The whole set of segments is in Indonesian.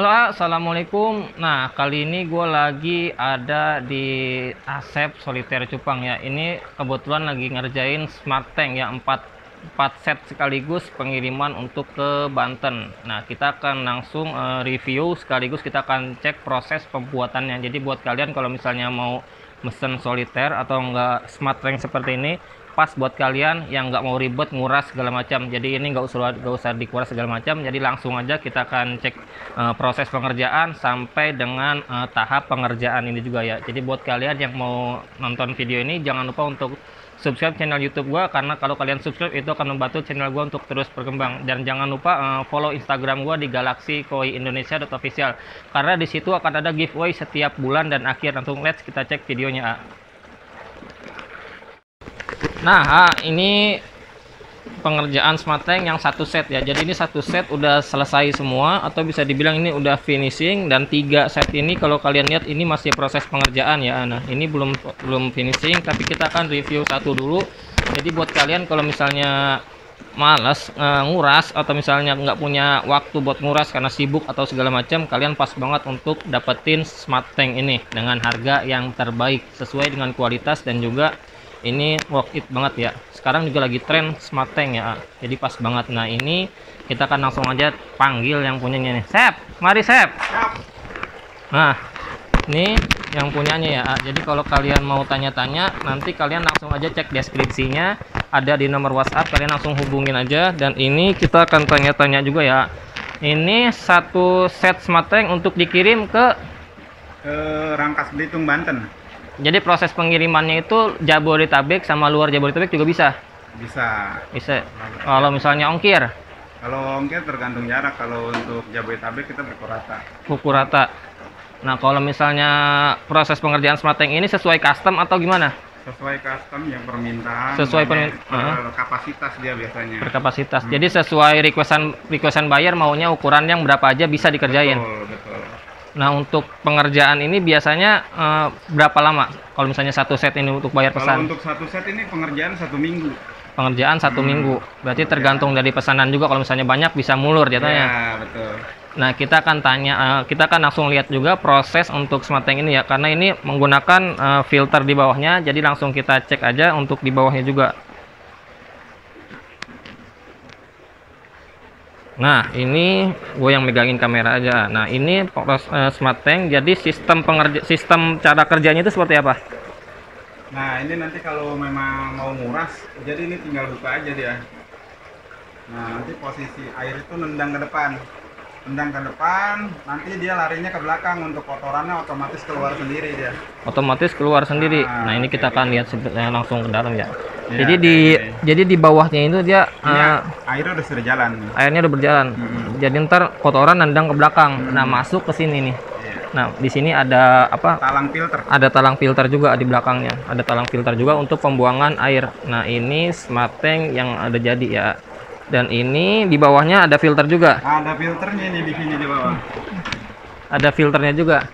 Halo, assalamualaikum. Nah, kali ini gue lagi ada di Asep Soliter Cupang ya. Ini kebetulan lagi ngerjain Smart Tank ya, 4 set sekaligus pengiriman untuk ke Banten. Nah, kita akan langsung review sekaligus kita akan cek proses pembuatannya. Jadi buat kalian kalau misalnya mau mesen soliter atau enggak Smart Tank seperti ini, pas buat kalian yang nggak mau ribet nguras segala macam. Jadi ini nggak usah dikuras segala macam, jadi langsung aja kita akan cek proses pengerjaan sampai dengan tahap pengerjaan ini juga ya. Jadi buat kalian yang mau nonton video ini jangan lupa untuk subscribe channel YouTube gua, karena kalau kalian subscribe itu akan membantu channel gua untuk terus berkembang. Dan jangan lupa follow Instagram gua di galaxykoi-indonesia.official, karena di situ akan ada giveaway setiap bulan dan akhir. Langsung let's kita cek videonya. Nah, ini pengerjaan Smart Tank yang satu set ya. Jadi ini satu set udah selesai semua, atau bisa dibilang ini udah finishing. Dan 3 set ini kalau kalian lihat ini masih proses pengerjaan ya. Nah, ini belum finishing, tapi kita akan review satu dulu. Jadi buat kalian kalau misalnya malas nguras, atau misalnya nggak punya waktu buat nguras karena sibuk atau segala macam, kalian pas banget untuk dapetin Smart Tank ini dengan harga yang terbaik sesuai dengan kualitas, dan juga ini worth it banget ya. Sekarang juga lagi tren Smart Tank ya, jadi pas banget. Nah, ini kita akan langsung aja panggil yang punyanya nih. Sep, mari Sep. Nah, ini yang punyanya ya. Jadi kalau kalian mau tanya-tanya, nanti kalian langsung aja cek deskripsinya, ada di nomor WhatsApp, kalian langsung hubungin aja. Dan ini kita akan tanya-tanya juga ya. Ini satu set Smart Tank untuk dikirim ke Rangkas Belitung, Banten. Jadi proses pengirimannya itu Jabodetabek sama luar Jabodetabek juga bisa. Bisa. Kalau misalnya ongkir, Kalau ongkir tergantung jarak. Kalau untuk Jabodetabek kita pukul rata. Nah, kalau misalnya proses pengerjaan Smart Tank ini sesuai custom atau gimana? sesuai custom yang permintaan. Sesuai kapasitas dia biasanya. Berkapasitas. Jadi sesuai requestan buyer maunya ukuran yang berapa aja bisa dikerjain. Betul. Nah, untuk pengerjaan ini biasanya berapa lama? Kalau misalnya satu set ini untuk bayar Kalau pesan? untuk satu set ini pengerjaan 1 minggu. Pengerjaan 1 minggu. Berarti tergantung dari pesanan juga. Kalau misalnya banyak bisa mulur jatuhnya. Ya, betul. Nah, kita akan kita akan langsung lihat juga proses untuk Smart Tank ini ya, karena ini menggunakan filter di bawahnya. Jadi langsung kita cek aja untuk di bawahnya juga. Nah, ini gue yang megangin kamera aja. Nah, ini Smart Tank. Jadi sistem cara kerjanya itu seperti apa? Nah, ini nanti kalau memang mau nguras, jadi ini tinggal buka aja dia. Nah, nanti posisi air itu nendang ke depan. Nanti dia larinya ke belakang, untuk kotorannya otomatis keluar sendiri dia. Otomatis keluar sendiri. Nah, ini kita akan lihat langsung ke dalam ya. Ya, Jadi di bawahnya itu dia airnya udah sudah jalan. airnya udah berjalan. Jadi ntar kotoran nendang ke belakang. Nah, masuk ke sini nih. Iya. Nah, di sini ada apa? Talang filter. Ada talang filter juga di belakangnya. Ada talang filter juga untuk pembuangan air. Nah, ini Smart Tank yang ada jadi ya. Dan ini di bawahnya ada filter juga. Ada filternya ini di sini di bawah. Ada filternya juga.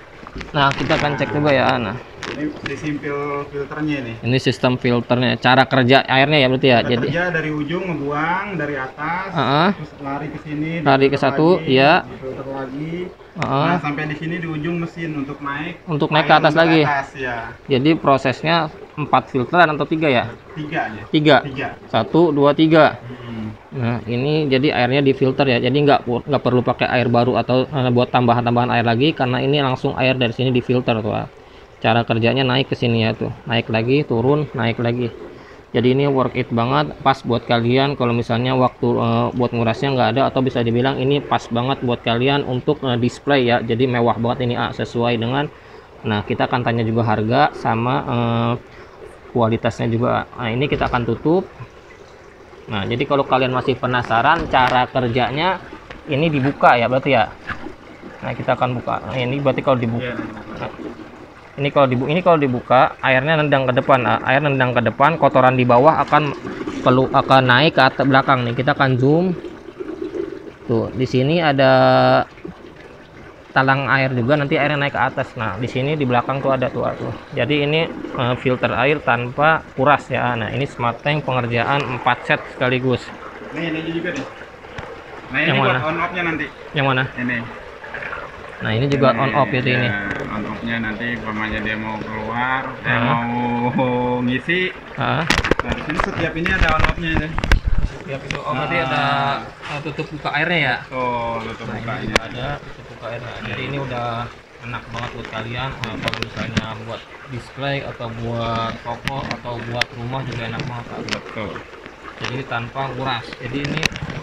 Nah, kita akan cek juga ya. Nah, Ini disimpil filternya ini. ini sistem filternya. Cara kerja airnya ya berarti ya. Kita Jadi kerja dari ujung ngebuang dari atas, terus lari ke sini. lari ke satu, ya. Filter lagi. Nah, sampai di sini di ujung mesin untuk naik. Untuk naik ke atas lagi. Ya. Jadi prosesnya 4 filteran atau 3 ya? 3 aja. 3. 3. 1, 2, 3. Hmm. Nah, ini jadi airnya difilter ya. Jadi nggak perlu pakai air baru atau buat tambahan air lagi, karena ini langsung air dari sini difilter tuh. Cara kerjanya naik ke sini ya tuh. Naik lagi, turun, naik lagi. Jadi ini worth it banget, pas buat kalian kalau misalnya waktu buat ngurasnya nggak ada, atau bisa dibilang ini pas banget buat kalian untuk display ya. Jadi mewah banget ini sesuai dengan. Nah, kita akan tanya juga harga sama kualitasnya juga. Nah, ini kita akan tutup. Nah, jadi kalau kalian masih penasaran cara kerjanya, ini dibuka ya berarti ya. Nah, kita akan buka. Nah, ini berarti kalau dibuka. Nah, ini kalau dibuka, airnya nendang ke depan. Nah, air nendang ke depan, kotoran di bawah akan naik ke atas belakang nih. Kita akan zoom. Tuh, di sini ada talang air juga, nanti airnya naik ke atas. Nah, di sini di belakang tuh ada tuh. Jadi ini filter air tanpa kuras ya. Nah, ini Smart Tank pengerjaan 4 set sekaligus. Ini juga nih. Nah, ini Yang buat mana? on off-nya nanti. Yang mana? Ini. Nah, ini juga on off itu ini. On off-nya nanti umpamanya dia mau keluar, mau ngisi. Nah, di sini setiap ini ada on off-nya ya. Setiap itu berarti ada tutup buka airnya ya? Oh, tutup bukanya. Ada tutup buka airnya. Jadi ini udah enak banget buat kalian kalau misalnya buat display atau buat toko atau buat rumah juga enak banget. Betul. Jadi tanpa nguras. Jadi ini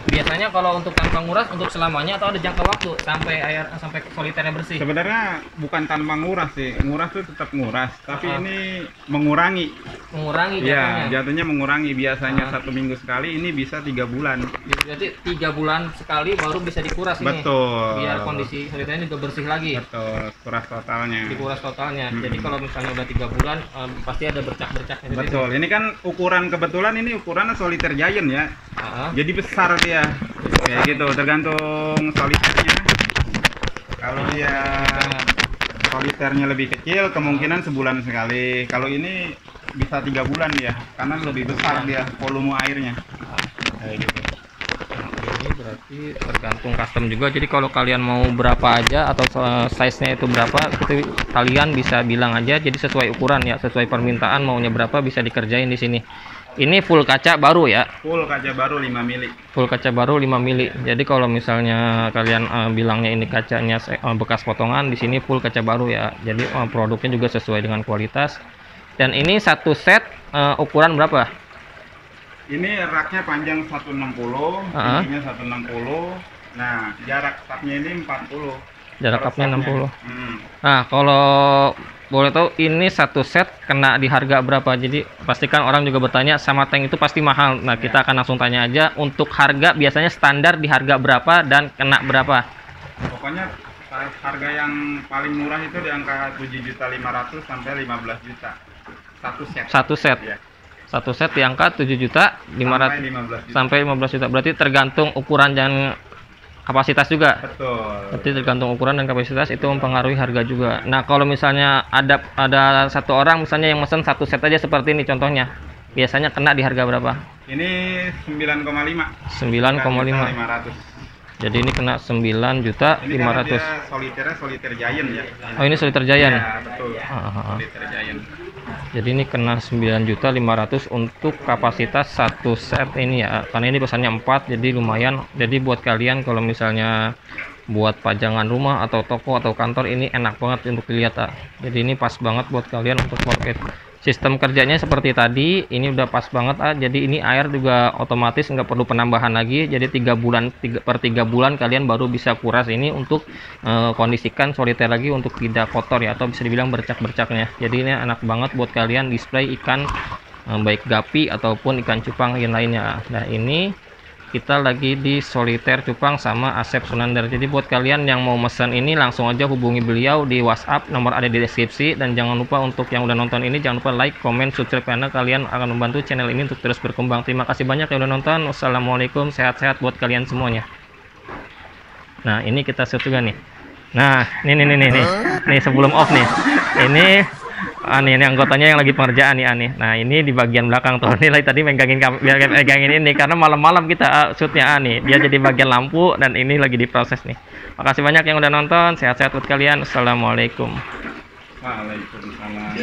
biasanya kalau untuk tanpa nguras untuk selamanya atau ada jangka waktu sampai sampai soliternya bersih? Sebenarnya bukan tanpa nguras sih, nguras tuh tetap nguras, tapi ini mengurangi. Mengurangi jatuhnya? Ya, jatuhnya mengurangi. Biasanya 1 minggu sekali, ini bisa 3 bulan. Jadi 3 bulan sekali baru bisa dikuras ini. Betul. Biar kondisi soliternya juga bersih lagi. Betul, kuras totalnya. Dikuras totalnya. Jadi kalau misalnya udah 3 bulan pasti ada bercak-bercaknya. Betul. Ini kan ukuran kebetulan ini ukurannya soliter giant ya. Jadi besar dia. Kayak gitu, tergantung soliternya. Kalau dia soliternya lebih kecil, kemungkinan sebulan sekali. Kalau ini bisa 3 bulan ya, karena lebih besar dia volume airnya. Kayak gitu. Ini berarti tergantung custom juga. Jadi kalau kalian mau berapa aja atau size-nya itu berapa, itu kalian bisa bilang aja. Jadi sesuai ukuran ya, sesuai permintaan maunya berapa bisa dikerjain di sini. Ini full kaca baru ya? Full kaca baru 5 mili. Full kaca baru 5 mili. Jadi kalau misalnya kalian bilangnya ini kacanya bekas potongan, di sini full kaca baru ya. Jadi produknya juga sesuai dengan kualitas. Dan ini satu set ukuran berapa? Ini raknya panjang 160, tingginya 160. Nah, jarak cupnya ini 40. Jarak cupnya 60. Nah, kalau boleh tahu ini satu set kena di harga berapa? Jadi pastikan orang juga bertanya sama tank itu pasti mahal. Nah, kita akan langsung tanya aja untuk harga biasanya standar di harga berapa dan kena berapa? Pokoknya harga yang paling murah itu di angka 7.500.000 sampai 15 juta. Satu set. Satu set. Ya. Satu set di angka 7.500.000 sampai 15 juta. Berarti tergantung ukuran dan kapasitas juga. Betul. Berarti tergantung ukuran dan kapasitas itu mempengaruhi harga juga. Nah, kalau misalnya ada satu orang misalnya yang mesen satu set aja seperti ini contohnya, biasanya kena di harga berapa? Ini 9,5. 9,5. Jadi ini kena 9.500.000. Soliter giant ya. Oh, ini soliter giant. Ya, betul. Soliter giant. Jadi ini kena 9.500.000 untuk kapasitas satu set ini ya. Karena ini pesannya 4 jadi lumayan. Jadi buat kalian kalau misalnya buat pajangan rumah atau toko atau kantor ini enak banget untuk dilihat ya. Jadi ini pas banget buat kalian untuk work it. Sistem kerjanya seperti tadi, ini udah pas banget jadi ini air juga otomatis nggak perlu penambahan lagi. Jadi 3 bulan kalian baru bisa kuras ini untuk kondisikan soliter lagi untuk tidak kotor ya, atau bisa dibilang bercak-bercaknya. Jadi ini enak banget buat kalian display ikan baik gapi ataupun ikan cupang yang lainnya. Nah, ini kita lagi di soliter cupang sama Asep Sunander. Jadi buat kalian yang mau pesan ini langsung aja hubungi beliau di WhatsApp, nomor ada di deskripsi. Dan jangan lupa untuk yang udah nonton ini jangan lupa like, comment, subscribe karena kalian akan membantu channel ini untuk terus berkembang. Terima kasih banyak yang udah nonton. Wassalamualaikum, sehat-sehat buat kalian semuanya. Nah, ini kita shoot juga nih. Nah, nih sebelum off nih. Ini anggotanya yang lagi pengerjaan nih Nah, ini di bagian belakang tuh. Ini tadi megangin ini karena malam-malam kita shootnya nih. Dia jadi bagian lampu dan ini lagi diproses nih. Makasih banyak yang udah nonton. Sehat-sehat buat kalian. Assalamualaikum. Waalaikumsalam.